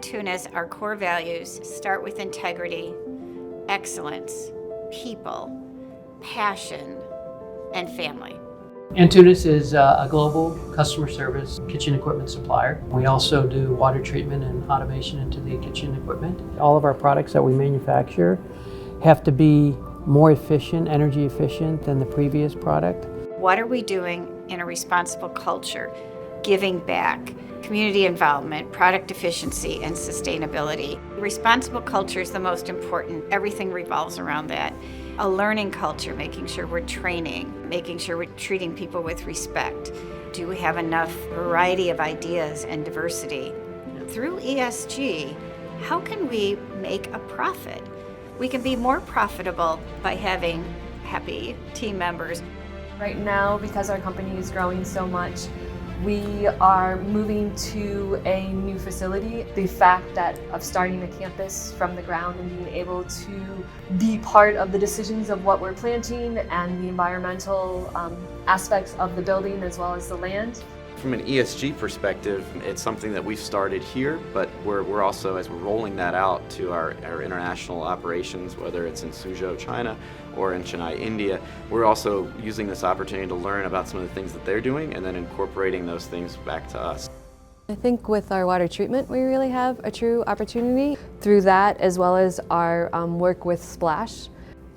Antunes, our core values start with integrity, excellence, people, passion, and family. Antunes is a global customer service kitchen equipment supplier. We also do water treatment and automation into the kitchen equipment. All of our products that we manufacture have to be more efficient, energy efficient than the previous product. What are we doing in a responsible culture? Giving back, community involvement, product efficiency, and sustainability. Responsible culture is the most important. Everything revolves around that. A learning culture, making sure we're training, making sure we're treating people with respect. Do we have enough variety of ideas and diversity? Through ESG, how can we make a profit? We can be more profitable by having happy team members. Right now, because our company is growing so much, we are moving to a new facility. The fact of starting a campus from the ground and being able to be part of the decisions of what we're planting and the environmental aspects of the building as well as the land. From an ESG perspective, it's something that we've started here, but we're also, as we're rolling that out to our international operations, whether it's in Suzhou, China, or in Chennai, India, we're also using this opportunity to learn about some of the things that they're doing and then incorporating those things back to us. I think with our water treatment, we really have a true opportunity through that, as well as our work with Splash.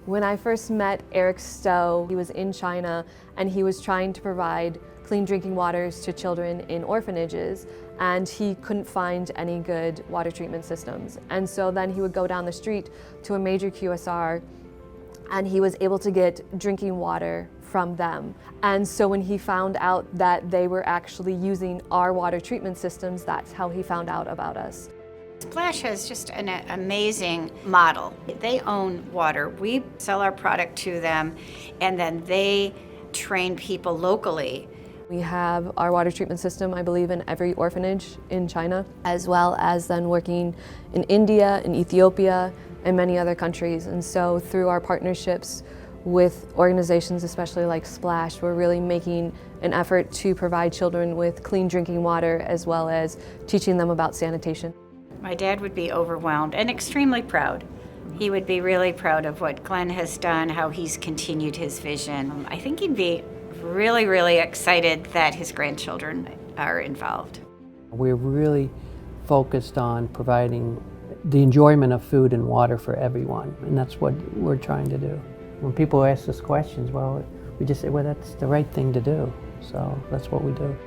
When I first met Eric Stowe, he was in China and he was trying to provide clean drinking waters to children in orphanages, and he couldn't find any good water treatment systems. And so then he would go down the street to a major QSR and he was able to get drinking water from them. And so when he found out that they were actually using our water treatment systems, that's how he found out about us. Splash has just an amazing model. They own water. We sell our product to them, and then they train people locally. We have our water treatment system, I believe, in every orphanage in China, as well as then working in India, in Ethiopia, and many other countries. And so through our partnerships with organizations, especially like Splash, we're really making an effort to provide children with clean drinking water, as well as teaching them about sanitation. My dad would be overwhelmed and extremely proud. He would be really proud of what Glenn has done, how he's continued his vision. I think he'd be really, really excited that his grandchildren are involved. We're really focused on providing the enjoyment of food and water for everyone, and that's what we're trying to do. When people ask us questions, well, we just say, well, that's the right thing to do, so that's what we do.